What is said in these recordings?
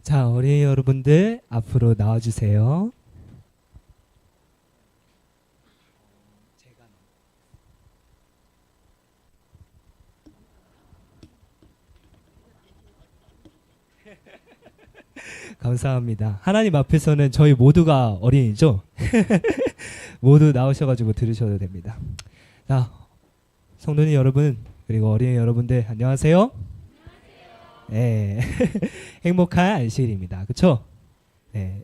자, 어린이 여러분들 앞으로 나와주세요. 감사합니다. 하나님 앞에서는 저희 모두가 어린이죠? 모두 나오셔가지고 들으셔도 됩니다. 자, 성도님 여러분, 그리고 어린이 여러분들 안녕하세요. 네. 행복한 안식일입니다. 그쵸? 네.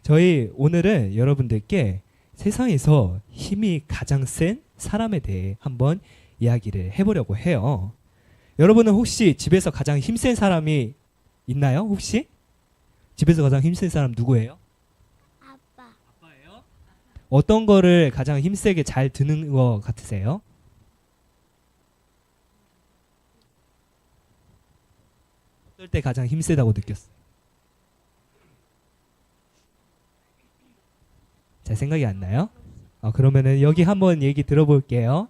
저희 오늘은 여러분들께 세상에서 힘이 가장 센 사람에 대해 한번 이야기를 해보려고 해요. 여러분은 혹시 집에서 가장 힘센 사람이 있나요? 혹시? 집에서 가장 힘센 사람 누구예요? 아빠. 아빠예요? 어떤 거를 가장 힘세게 잘 드는 것 같으세요? 어떨 때 가장 힘세다고 느꼈어요? 잘 생각이 안 나요? 그러면은 여기 한번 얘기 들어볼게요.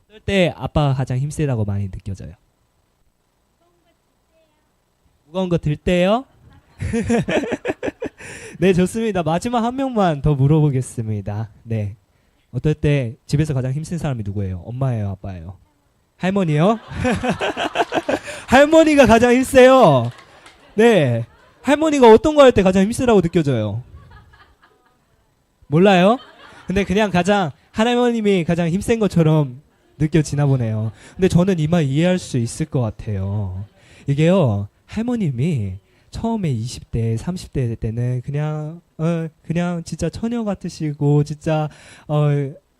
어떨 때 아빠가 가장 힘세다고 많이 느껴져요? 무거운 거 들 때요? 네, 좋습니다. 마지막 한 명만 더 물어보겠습니다. 네. 어떨 때 집에서 가장 힘센 사람이 누구예요? 엄마예요? 아빠예요? 할머니요? 할머니가 가장 힘세요. 네. 할머니가 어떤 거 할 때 가장 힘세다고 느껴져요? 몰라요? 근데 그냥 할머님이 가장 힘센 것처럼 느껴지나 보네요. 근데 저는 이 말 이해할 수 있을 것 같아요. 이게요, 할머님이 처음에 20대, 30대 때는 그냥 진짜 처녀 같으시고, 진짜,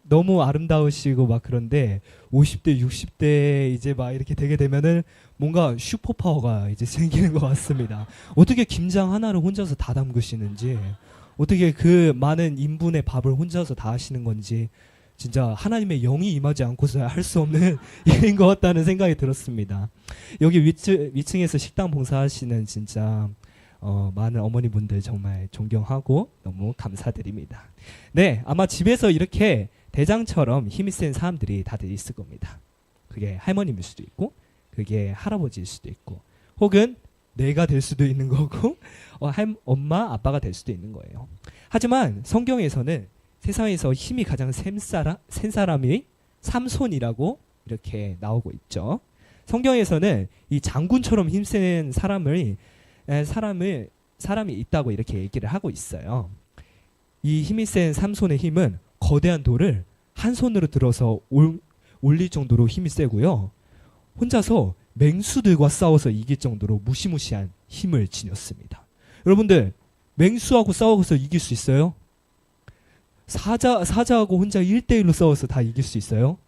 너무 아름다우시고 막 그런데 50대, 60대 이제 막 이렇게 되게 되면은 뭔가 슈퍼파워가 이제 생기는 것 같습니다. 어떻게 김장 하나를 혼자서 다 담그시는지, 어떻게 그 많은 인분의 밥을 혼자서 다 하시는 건지, 진짜 하나님의 영이 임하지 않고서 할 수 없는 일인 것 같다는 생각이 들었습니다. 여기 위층에서 식당 봉사하시는 진짜 많은 어머니분들 정말 존경하고 너무 감사드립니다. 네, 아마 집에서 이렇게 대장처럼 힘이 센 사람들이 다들 있을 겁니다. 그게 할머님일 수도 있고, 그게 할아버지일 수도 있고, 혹은 내가 될 수도 있는 거고, 엄마, 아빠가 될 수도 있는 거예요. 하지만 성경에서는 세상에서 힘이 가장 센 사람이 삼손이라고 이렇게 나오고 있죠. 성경에서는 이 장군처럼 힘센 사람이 있다고 이렇게 얘기를 하고 있어요. 이 힘이 센 삼손의 힘은 거대한 돌을 한 손으로 들어서 올릴 정도로 힘이 세고요. 혼자서 맹수들과 싸워서 이길 정도로 무시무시한 힘을 지녔습니다. 여러분들, 맹수하고 싸워서 이길 수 있어요? 사자하고 혼자 1대1로 싸워서 다 이길 수 있어요?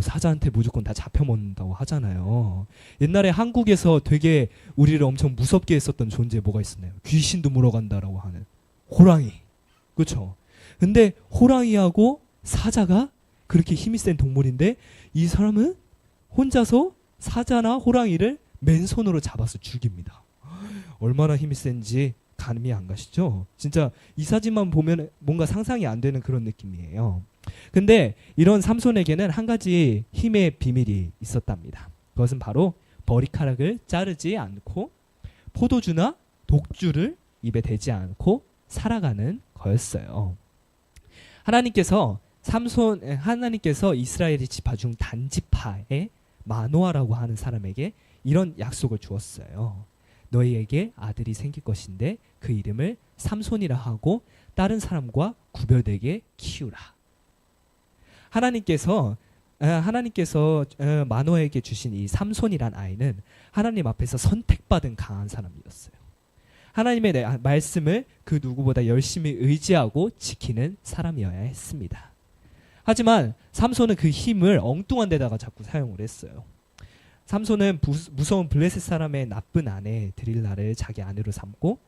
사자한테 무조건 다 잡혀먹는다고 하잖아요. 옛날에 한국에서 되게 우리를 엄청 무섭게 했었던 존재 뭐가 있었나요? 귀신도 물어간다라고 하는 호랑이. 그렇죠? 근데 호랑이하고 사자가 그렇게 힘이 센 동물인데 이 사람은 혼자서 사자나 호랑이를 맨손으로 잡아서 죽입니다. 얼마나 힘이 센지 감이 안 가시죠? 진짜 이 사진만 보면 뭔가 상상이 안 되는 그런 느낌이에요. 근데 이런 삼손에게는 한 가지 힘의 비밀이 있었답니다. 그것은 바로 머리카락을 자르지 않고 포도주나 독주를 입에 대지 않고 살아가는 거였어요. 하나님께서 이스라엘의 지파 중 단지파의 마노아라고 하는 사람에게 이런 약속을 주었어요. 너희에게 아들이 생길 것인데 그 이름을 삼손이라 하고 다른 사람과 구별되게 키우라. 하나님께서 마노아에게 주신 이 삼손이란 아이는 하나님 앞에서 선택받은 강한 사람이었어요. 하나님의 말씀을 그 누구보다 열심히 의지하고 지키는 사람이어야 했습니다. 하지만 삼손은 그 힘을 엉뚱한 데다가 자꾸 사용을 했어요. 삼손은 무서운 블레셋 사람의 나쁜 아내 드릴라를 자기 아내로 삼고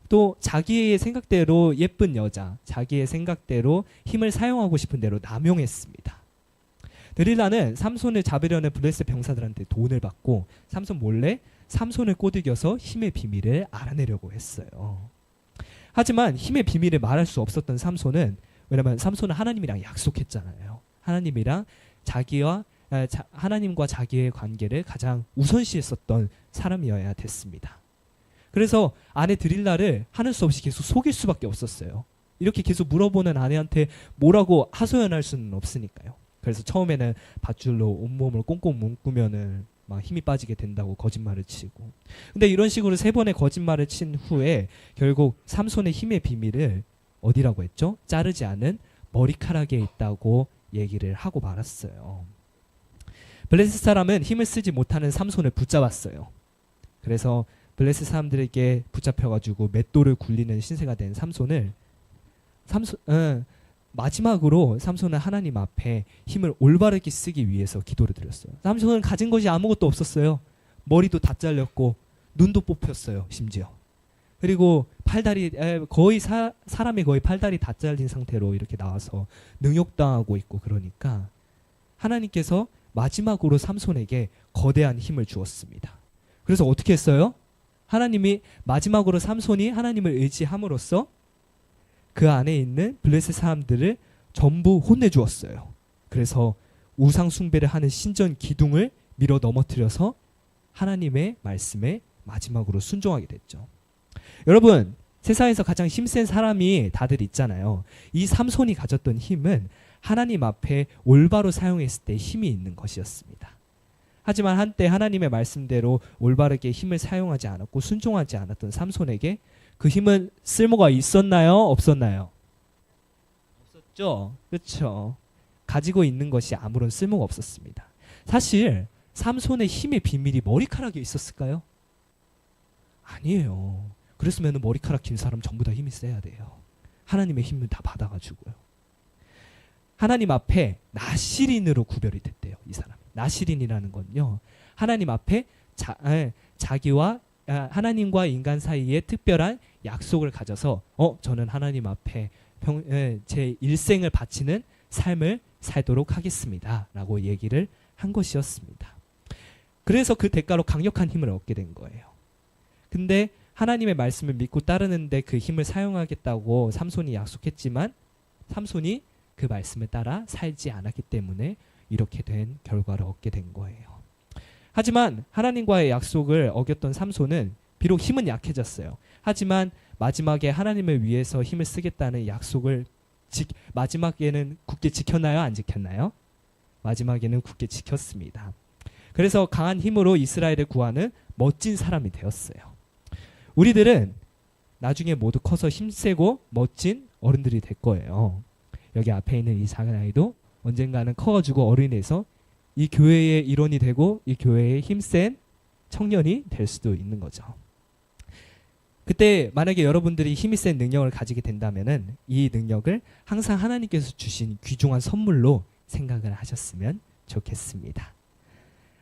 또 자기의 생각대로 예쁜 여자, 자기의 생각대로 힘을 사용하고 싶은 대로 남용했습니다. 드릴라는 삼손을 잡으려는 블레셋 병사들한테 돈을 받고 삼손 몰래 삼손을 꼬드겨서 힘의 비밀을 알아내려고 했어요. 하지만 힘의 비밀을 말할 수 없었던 삼손은, 왜냐하면 삼손은 하나님이랑 약속했잖아요. 하나님과 자기의 관계를 가장 우선시했었던 사람이어야 됐습니다. 그래서 아내 드릴라를 하는 수 없이 계속 속일 수밖에 없었어요. 이렇게 계속 물어보는 아내한테 뭐라고 하소연할 수는 없으니까요. 그래서 처음에는 밧줄로 온몸을 꽁꽁 묶으면은 막 힘이 빠지게 된다고 거짓말을 치고. 근데 이런 식으로 3번의 거짓말을 친 후에 결국 삼손의 힘의 비밀을 어디라고 했죠? 자르지 않은 머리카락에 있다고 얘기를 하고 말았어요. 블레셋 사람은 힘을 쓰지 못하는 삼손을 붙잡았어요. 그래서 블레셋 사람들에게 붙잡혀가지고 맷돌을 굴리는 신세가 된 삼손을 마지막으로 삼손은 하나님 앞에 힘을 올바르게 쓰기 위해서 기도를 드렸어요. 삼손은 가진 것이 아무것도 없었어요. 머리도 다 잘렸고 눈도 뽑혔어요. 심지어. 그리고 팔다리 거의 사람이 거의 팔다리 다 잘린 상태로 이렇게 나와서 능욕당하고 있고, 그러니까 하나님께서 마지막으로 삼손에게 거대한 힘을 주었습니다. 그래서 어떻게 했어요? 하나님이 마지막으로 삼손이 하나님을 의지함으로써 그 안에 있는 블레셋 사람들을 전부 혼내주었어요. 그래서 우상 숭배를 하는 신전 기둥을 밀어 넘어뜨려서 하나님의 말씀에 마지막으로 순종하게 됐죠. 여러분, 세상에서 가장 힘센 사람이 다들 있잖아요. 이 삼손이 가졌던 힘은 하나님 앞에 올바로 사용했을 때 힘이 있는 것이었습니다. 하지만 한때 하나님의 말씀대로 올바르게 힘을 사용하지 않았고 순종하지 않았던 삼손에게 그 힘은 쓸모가 있었나요? 없었나요? 없었죠. 그렇죠. 가지고 있는 것이 아무런 쓸모가 없었습니다. 사실 삼손의 힘의 비밀이 머리카락에 있었을까요? 아니에요. 그랬으면 머리카락 긴 사람 전부 다 힘이 세야 돼요. 하나님의 힘을 다 받아가지고요. 하나님 앞에 나시린으로 구별이 됐대요. 이 사람. 나시린이라는 건요, 하나님 앞에 자기와 하나님과 인간 사이에 특별한 약속을 가져서 저는 하나님 앞에 제 일생을 바치는 삶을 살도록 하겠습니다 라고 얘기를 한 것이었습니다. 그래서 그 대가로 강력한 힘을 얻게 된 거예요. 근데 하나님의 말씀을 믿고 따르는데 그 힘을 사용하겠다고 삼손이 약속했지만 삼손이 그 말씀을 따라 살지 않았기 때문에 이렇게 된 결과를 얻게 된 거예요. 하지만 하나님과의 약속을 어겼던 삼손은 비록 힘은 약해졌어요. 하지만 마지막에 하나님을 위해서 힘을 쓰겠다는 약속을 마지막에는 굳게 지켰나요? 안 지켰나요? 마지막에는 굳게 지켰습니다. 그래서 강한 힘으로 이스라엘을 구하는 멋진 사람이 되었어요. 우리들은 나중에 모두 커서 힘세고 멋진 어른들이 될 거예요. 여기 앞에 있는 이 작은 아이도 언젠가는 커가지고 어른이 돼서 이 교회의 일원이 되고 이 교회의 힘센 청년이 될 수도 있는 거죠. 그때 만약에 여러분들이 힘이 센 능력을 가지게 된다면은 이 능력을 항상 하나님께서 주신 귀중한 선물로 생각을 하셨으면 좋겠습니다.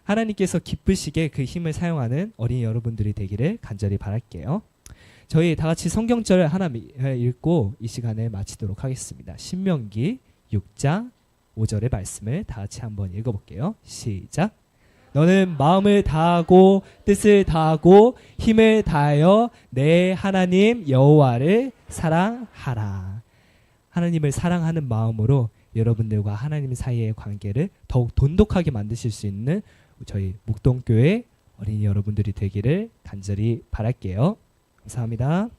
하나님께서 기쁘시게 그 힘을 사용하는 어린이 여러분들이 되기를 간절히 바랄게요. 저희 다 같이 성경절 하나 읽고 이 시간을 마치도록 하겠습니다. 신명기 6장 5절의 말씀을 다 같이 한번 읽어볼게요. 시작. 너는 마음을 다하고 뜻을 다하고 힘을 다하여 내 하나님 여호와를 사랑하라. 하나님을 사랑하는 마음으로 여러분들과 하나님 사이의 관계를 더욱 돈독하게 만드실 수 있는 저희 묵동교회 어린이 여러분들이 되기를 간절히 바랄게요. 감사합니다.